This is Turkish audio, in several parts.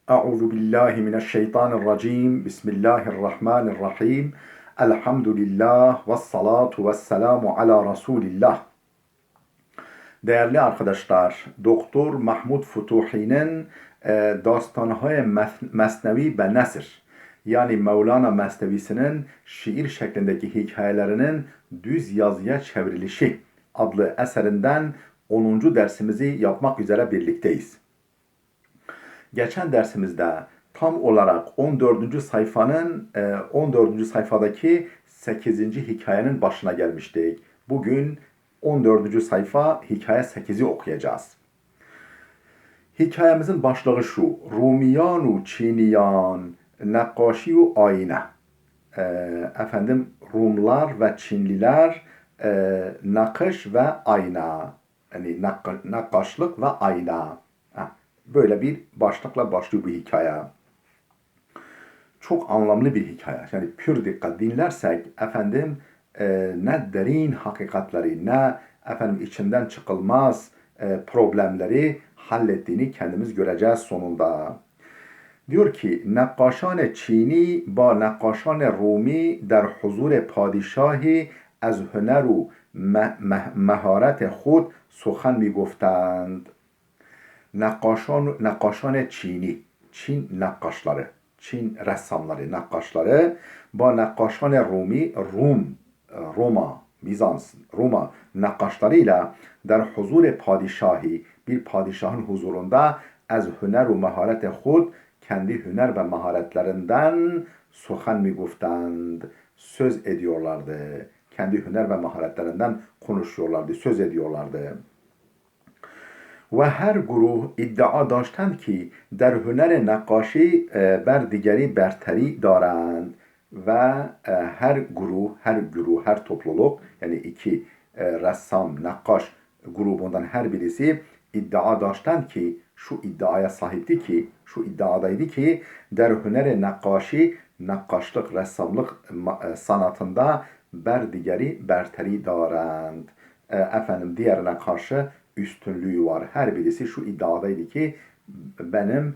Euzu billahi mineşşeytanirracim. Bismillahirrahmanirrahim. Elhamdülillah ve salatu ve selamu ala Resulillah. Değerli arkadaşlar, Doktor Mahmud Futuhi'nin Dastanı-ı Mesnevi ve Nesr, yani Mevlana Mesnevisinin şiir şeklindeki hikayelerinin düz yazıya çevrilişi adlı eserinden 10. dersimizi yapmak üzere birlikteyiz. Geçen dersimizde tam olarak 14. sayfanın 14. sayfadaki 8. hikayenin başına gelmiştik. Bugün 14. sayfa hikaye 8'i okuyacağız. Hikayemizin başlığı şu: Rumiyanu Çiniyan, Nakkaşi ve Ayna. Efendim, Rumlar ve Çinliler, nakış ve ayna. Yani nakkaşlık ve ayna. Böyle bir başlıkla başlıyor bu hikaye. Çok anlamlı bir hikaye. Yani pür dikkat dinlersek efendim ne derin hakikatleri, ne efendim içinden çıkılmaz problemleri hallettiğini kendimiz göreceğiz sonunda. Diyor ki, نقاشان چینی با نقاشان رومی در حضور پادشاهی از هنر و مهارت خود سخن میگفتند. Nakkaşan Çini, Çin nakkaşları, Çin ressamları, nakkaşları, ba nakkaşan Rumi, Roma, Bizans, Roma nakkaşlarıyla der huzur padişahi, bir padişahın huzurunda az hüner ve maharet hud, kendi hüner ve maharetlerinden suhan mi guftand, söz ediyorlardı. Kendi hüner ve maharetlerinden konuşuyorlardı, söz ediyorlardı. و هر گروه ادعا داشتند که در هنر نقاشی بر دیگری برتری دارند و her topluluk, yani iki ressam, nakkaş grubundan her birisi iddia daştan ki, şu iddiaya sahipti ki, şu iddiadaydı ki der hüneri nakkaşi, nakkaşlık, ressamlık sanatında ber digeri berteri darand. Efendim, diğerine karşı üstünlüğü var. Her birisi şu iddiadaydı ki benim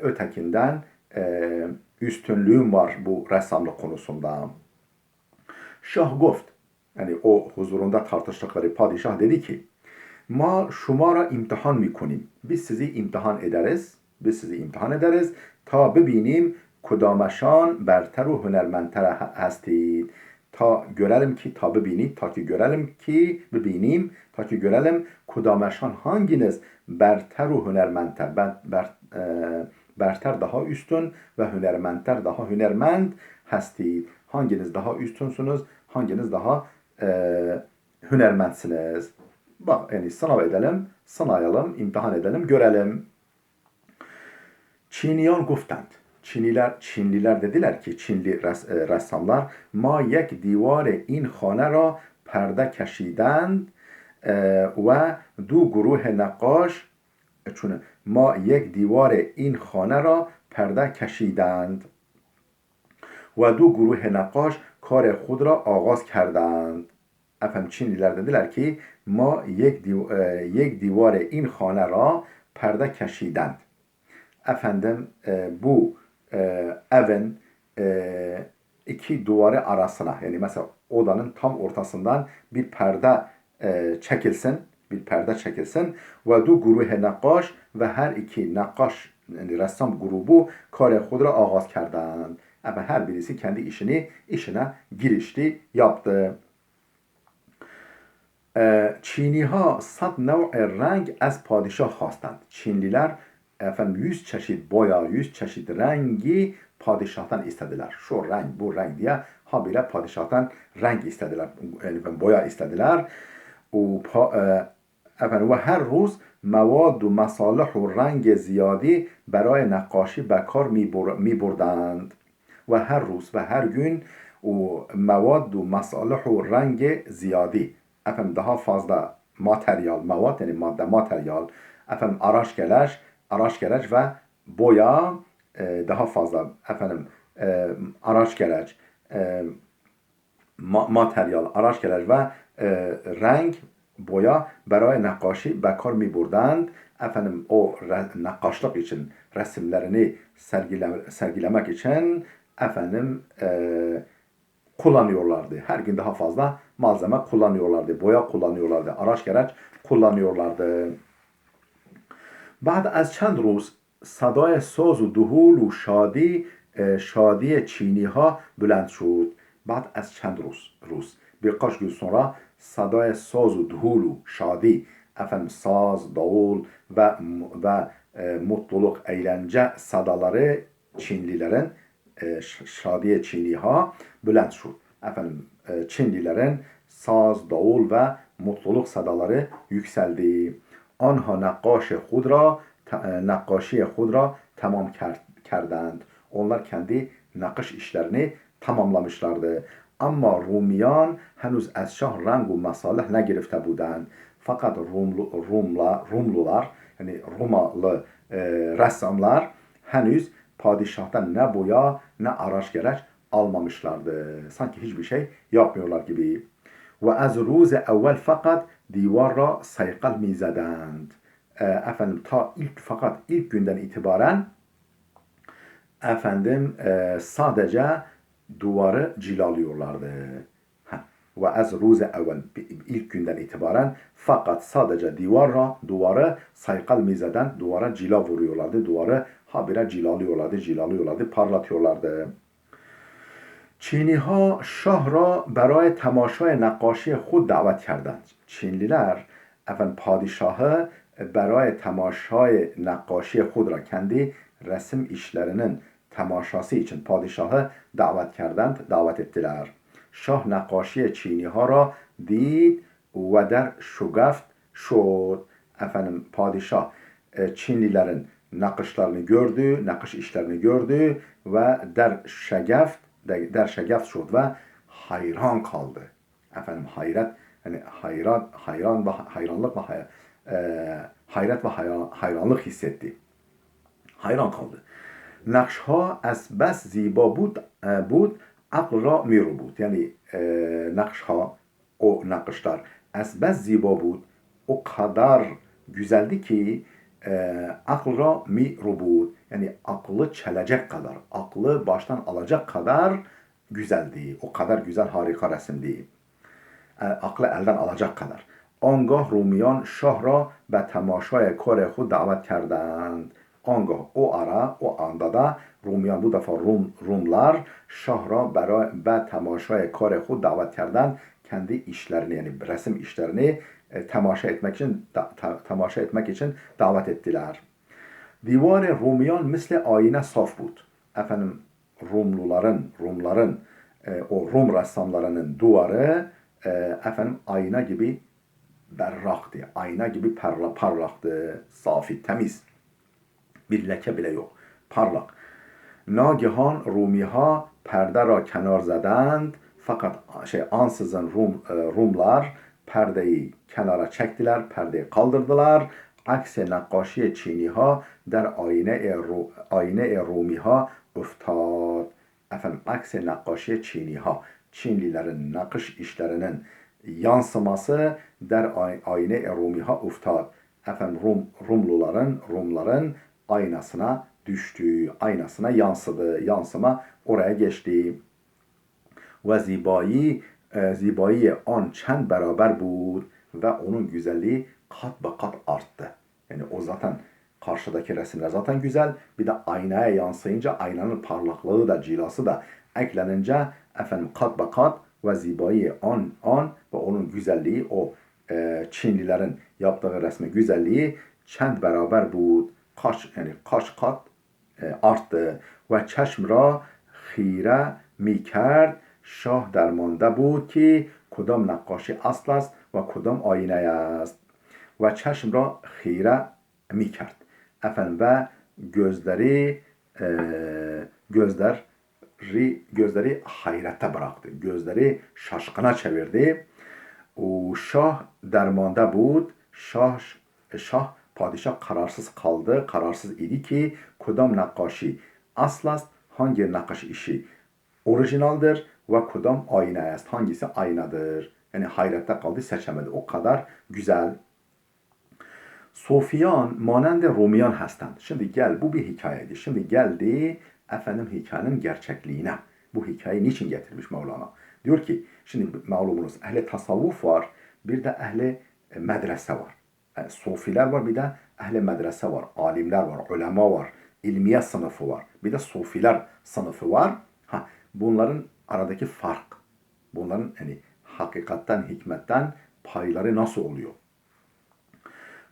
ötekinden üstünlüğüm var bu ressamlık konusunda. Şah goft, yani o huzurunda tartıştıkları padişah dedi ki, ma şumara imtihan mikunim. Biz sizi imtihan ederiz. Biz sizi imtihan ederiz ta bebineyim kudameşan berter ve hünermentere hastid. Ta görelim ki, ta bebineyim, ta ki görelim ki, bebineyim, ta ki görelim kudameşan hanginiz berter ve hünermenter, berter daha üstün ve hünermenter daha hünermend hastid. Hanginiz daha üstünsünüz, hanginiz daha hünermentsiniz. Bak, yani sınav edelim, sınayalım, imtihan edelim, görelim. Çiniyan guftand. Çinliler dediler ki, Çinli ressamlar, ma yek divare in khane ra perde keşidend ve du guruh naqaş, çون ما یک دیوار این خانه را پرده کشیدند و دو گروه نقاش کار خود را آغاز کردند. Efendim, Çinliler dediler ki ma yek divare in khane ra perde keşidend. Efendim, bu evin iki duvarı arasına, yani mesela odanın tam ortasından bir perde çekilsin, ve du guruh nakkaş, ve her iki nakkaş, yani ressam grubu kare khud ra ağaz kerdand. Ama her birisi kendi işine girişti, yaptı. Çiniha sad nev'e renk az padişah خواستند. Çinliler efendim 100 çeşit boya, 100 çeşit rengi padişahtan istediler. Şu renk, bu renk diye habire padişahtan renk istediler, yani boya istediler. و هر روز مواد و مصالح و رنگ زیادی برای نقاشی به کار می بردند. و هر روز و her gün مواد و مصالح و رنگ زیادی، efendim daha fazla materyal, mavat yani madde, materyal, efendim araç gereç ve boya, daha fazla efendim araç gereç, materyal, araç gereç ve renk, boya برای نقاشی به کار می بردند. Efendim, o nakkaşlık için resimlerini sergilemek için kullanıyorlardı. Her gün daha fazla malzeme kullanıyorlardı. Boya kullanıyorlardı. Araç gereç kullanıyorlardı. بعد از چند روز صدای ساز و دهل و شادی چینی ها بلند شد. بعد از چند روز birkaç gün sonra صدای ساز و دهل و şadi saz, davul ve mutluluk, eğlence sadaları Çinlilerin şadiye Çiniha bülent şud. Çinlilerin saz, davul ve mutluluk sadaları yükseldi. آنها نقاشی خود را tamam kerdend. Onlar kendi nakış işlerini tamamlamışlardı. Ama Rumiyan henüz az şah rang ve masalih negirifte buden. Fakat Rumlular yani Rumalı ressamlar henüz padişahtan ne boya ne araç gereç almamışlardı. Sanki hiçbir şey yapmıyorlar gibi. Ve az روز اول fakat divar را sayqal mizedend. Fakat ilk günden itibaren sadece duvarı cilalıyorlardı. Ve az روز اول ilk günden itibaren fakat sadece duvarı sayqal mizeden duvara cila vuruyorlardı. Duvarı habire cilalıyorlardı, parlatıyorlardı. چینی‌ها شاه را برای تماشای نقاشی خود دعوت کردند. Çinliler padişahı برای تماشای نقاشی خود را kendi resim işlerinin temaşası için padişahı davet ettiler. Şah نقاشی چینی‌ها را دید و در شگفت شد. Padişah Çinlilerin nakış işlerini gördü ve der şegeft şud ve hayran kaldı. Hayret yani hayranlık hissetti. Hayran kaldı. Nakşha az bes ziba bud akl ra mirubud. Yani nakşha o nakışlar az bes ziba bud o kadar güzeldi ki akl ra mirubud. Yani aklı çelecek kadar, aklı baştan alacak kadar güzeldi. O kadar güzel, harika resimdi. Aklı elden alacak kadar. آنگاه رومیان شاه را به تماشای کار خود دعوت کردند. آنگاه o anda da Rumiyan bu defa Rumlar şah ra به تماشای کار خود davet kerdend. Kendi işlerini yani resim işlerini temaşa etmek için davet ettiler. Divar Rumiyan misle ayna saf bud. Rumların o Rum ressamlarının duvarı ayna gibi berraktı. Ayna gibi parlaktı. Safi, temiz. Bir leke bile yok. Parlak. Nagihan Rumiha perde ra kenar zedend. Fakat ansızın Rumlar perdeyi kenara çektiler. Perdeyi kaldırdılar. Aksi nakkaşi Çiniha der ayne Rumiha uftad. Aksi nakkaşi Çiniha. Çinlilerin nakış işlerinin yansıması der ayne Rumiha uftad. Rumların aynasına düştü. Aynasına yansıdı. Yansıma oraya geçti. Ve zibayi an çend beraber bud ve onun güzelliği kat be kat arttı. Yani o zaten karşıdaki resimler zaten güzel. Bir de aynaya yansıyınca aynanın parlaklığı da cilası da eklenince kat be kat ve zibayi an ve onun güzelliği o Çinlilerin yaptığı resmin güzelliği çend beraber bud. Kaç kat arttı. Ve çeşm ra خیره می کرد شاه درمانده بود که کدام نقاشی اصل است و کدام آینه است و چشم را خیره می کرد و gözleri hayrete bıraktı. Gözleri şaşkına çevirdi. O şah dermanda bud. Şah padişah kararsız kaldı. Kararsız idi ki kudam nakkaşi asl است hangi nakış işi orijinaldir ve kudam ayna است hangisi aynadır. Yani hayrette kaldı, seçemedi. O kadar güzel. Sofiyan mانند Romiyan hastand. Şimdi gel, bu bir hikayeydi. Şimdi geldi efendim hikayenin gerçekliğine. Bu hikayeyi niçin getirmiş Mevlana? Diyor ki, şimdi malumunuz ehli tasavvuf var, bir de ehli medrese var. Yani sofiler var, bir de ehli medrese var. Alimler var, ulema var, ilmiye sınıfı var. Bir de sofiler sınıfı var. Bunların aradaki fark. Bunların yani hakikatten, hikmetten payları nasıl oluyor?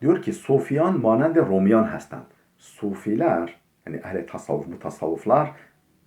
Diyor ki Sofiyan manende Romiyan hastand. Sufiler yani ehli tasavvuf, mutasavvıflar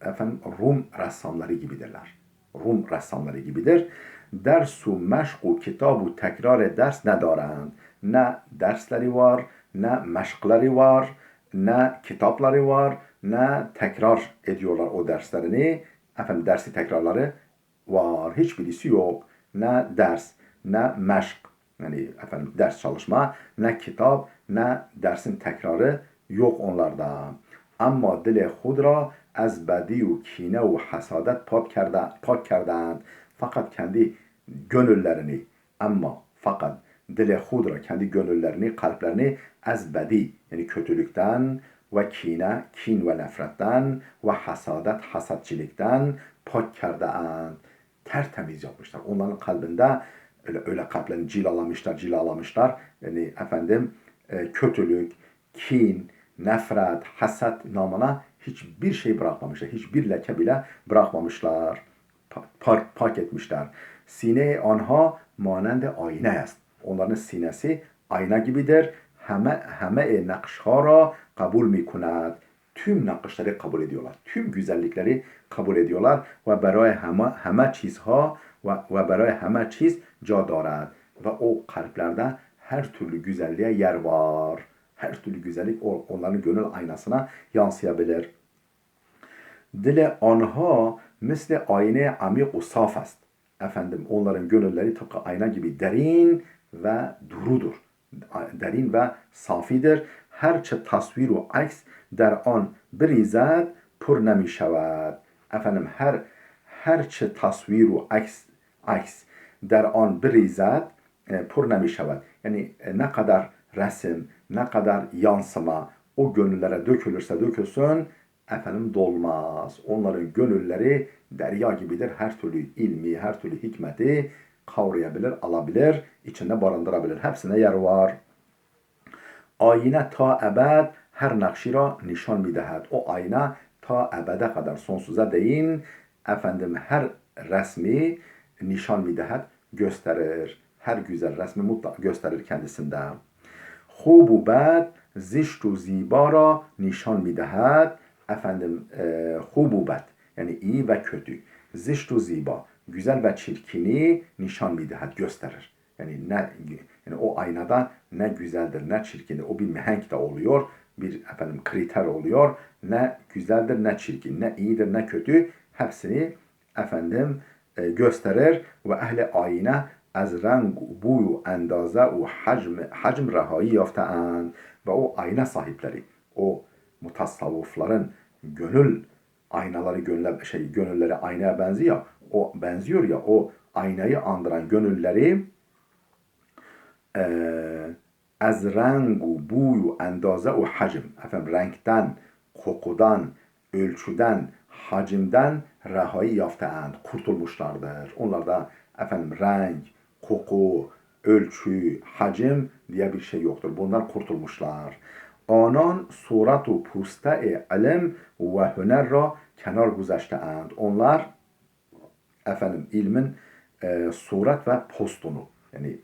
efendim Rum ressamları gibidirler. Rum ressamları gibidir. Dersu meşku kitabu tekrar ders nedarand. Ne dersleri var, ne meşkleri var, ne kitapları var, ne tekrar ediyorlar o derslerini. Efendim dersi tekrarları var. Hiçbirisi yok. Ne ders, ne meşk, yani efendim ders çalışma, ne kitap, ne dersin tekrarı yok onlarda. Ama dil خود را از بدی و کینه و حسادت پاک کردند. Fakat kendi gönüllerini, fakat dil خود kendi gönüllerini, kalplerini az bedi yani kötülükten ve kine, kin ve nefretten ve hasadet, hasadçilikten pak kerdand. Tertemiz yapmışlar. Onların kalbinde öyle kalplerini cilalamışlar. Yani efendim kötülük, kin, nefret, haset namına hiçbir şey bırakmamışlar. Hiçbir leke bile bırakmamışlar. Pak etmişler. Sine anha manende ayna است. Onların sinesi ayna gibidir. Heme nakşha ra kabul mikund. Tüm nakışları kabul ediyorlar. Tüm güzellikleri kabul ediyorlar. Ve برای همه چیزها ve برای همه چیز جا دارد. Ve o kalplerde her türlü güzelliğe yer var. Her türlü güzellik onların gönül aynasına yansıyabilir. Dile anha misle ayne amik u saf است. Efendim onların gönülleri tıpkı ayna gibi derin ve durudur. Derin ve safidir. Herçe tasvir و عکس در آن بریزد پر نمی شود. Efendim herçe tasvir و عکس در آن بریزد پر نمی شود. Yani ne kadar resim, ne kadar yansıma o gönüllere dökülürse dökülsün efendim dolmaz. Onların gönülleri derya gibidir. Her türlü ilmi, her türlü hikmeti kavrayabilir, alabilir, içinde barındırabilir. Hepsine yer var. Ayna ta ebed her nakşi ra nişan midehed. O ayna ta ebede kadar sonsuza değin efendim her resmi nişan midehed gösterir. Her güzel resmi mutlak gösterir kendisinde. خوب و bad زشت و زیبا را نشان میدهد. Efendim خوب و bad yani iyi ve kötü. Zişt و ziba güzel ve çirkini nişan midehed gösterir. Yani o aynada ne güzeldir ne çirkindir. O bir mihenk de oluyor. Bir efendim kriter oluyor. Ne güzeldir ne çirkin, ne iyidir ne kötü. Hepsini efendim gösterir ve ehli ayna از رنگ و بوی و اندازه و حجم رهایی یافته‌اند ve o ayna sahipleri, o mutasavvıfların gönül aynaları gönülleri aynaya benziyor ya o aynayı andıran gönülleri از رنگ و بوی و اندازه و حجم efendim renkten, kokudan, ölçüden, hacimden rehayı yaftehand, kurtulmuşlardır. Onlarda efendim renk, koku, ölçü, hacim diye bir şey yoktur. Bunlar kurtulmuşlar. Anan surat و پوسته علم و هنر را kenar گذاشته‌اند. Onlar efendim ilmin suret ve postunu yani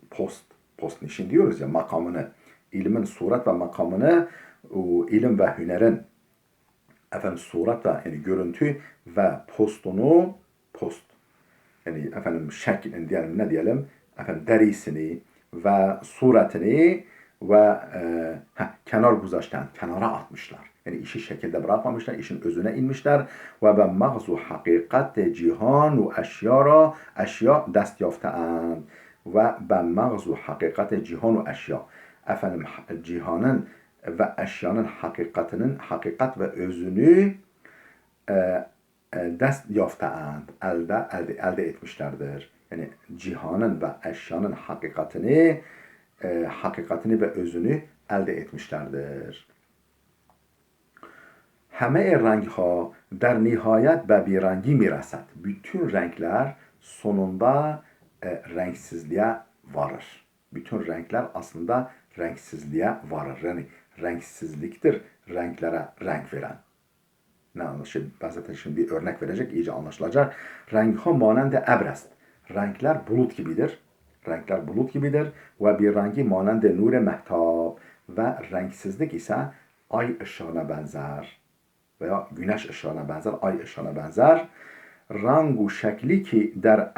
post nişin diyoruz ya makamını ilmin suret ve makamını ilim ve hünerin efendim suret ve yani görüntü ve postunu yani efendim şeklini diyelim ne diyelim efendim derisini ve suretini ve kenar guzashtan kenara atmışlar. Yani işi şekilde bırakmamışlar, işin özüne inmişler ve ben mağzu hakikat cihan ve eşya dest yafteh‌اند ve ben mağzu hakikat cihan ve eşya efendim cihanın ve eşyanın hakikat ve özünü dest yafteh‌اند elde etmişlerdir. Yani cihanın ve eşyanın hakikatini ve özünü elde etmişlerdir. همه رنگها در nihayet به بیرنگی میرسد. Bütün renkler sonunda renksizliğe varır. Bütün renkler aslında renksizliğe varır. Yani renksizliktir renklere renk veren. Ne anlaşılır? Ben zaten şimdi bir örnek verecek, iyice anlaşılacak. Renkha manende ebrest. Renkler bulut gibidir. Renkler bulut gibidir. Ve bir rengi manende nur mehtab. Ve renksizlik ise ay ışığına benzer. Veya güneş ışığına benzer, ay ışığına benzer. Rangu şekli ki der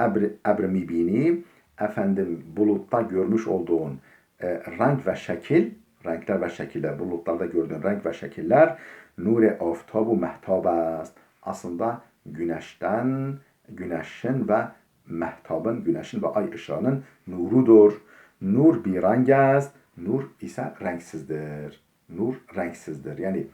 ebr mibini, efendim bulutta görmüş olduğun renk ve şekil, renkler ve şekiller, bulutlarda gördüğün renk ve şekiller nure aftabu mehtab است. Aslında güneşin ve mehtabın, güneşin ve ay ışığının nurudur. Nur bir renk است. Nur ise renksizdir. Nur renksizdir. Yani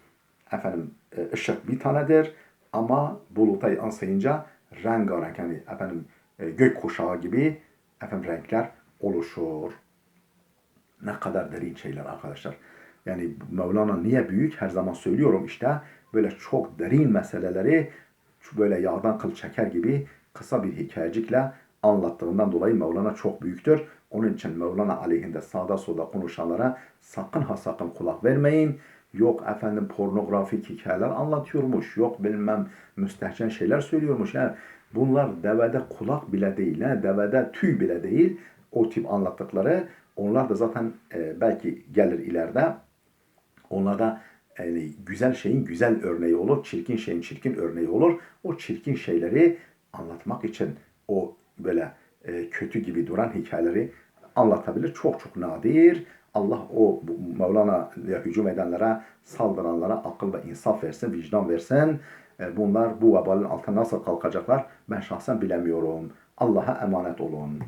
efendim ışık bir tanedir ama buluta yansıyınca rengarenk, yani efendim gök kuşağı gibi efendim renkler oluşur. Ne kadar derin şeyler arkadaşlar. Yani Mevlana niye büyük, her zaman söylüyorum işte, böyle çok derin meseleleri böyle yağdan kıl çeker gibi kısa bir hikayecikle anlattığından dolayı Mevlana çok büyüktür. Onun için Mevlana aleyhinde sağda solda konuşanlara sakın ha sakın kulak vermeyin. Yok efendim pornografik hikayeler anlatıyormuş. Yok bilmem müstehcen şeyler söylüyormuş. Yani bunlar devede kulak bile değil. Yani devede tüy bile değil. O tip anlattıkları, onlar da zaten belki gelir ileride. Onlar da yani güzel şeyin güzel örneği olur. Çirkin şeyin çirkin örneği olur. O çirkin şeyleri anlatmak için o böyle kötü gibi duran hikayeleri anlatabilir. Çok çok nadir. Allah o Mevlana'ya hücum edenlere, saldıranlara akıl ve insaf versin, vicdan versin. Bunlar bu vebalin altına nasıl kalkacaklar ben şahsen bilemiyorum. Allah'a emanet olun.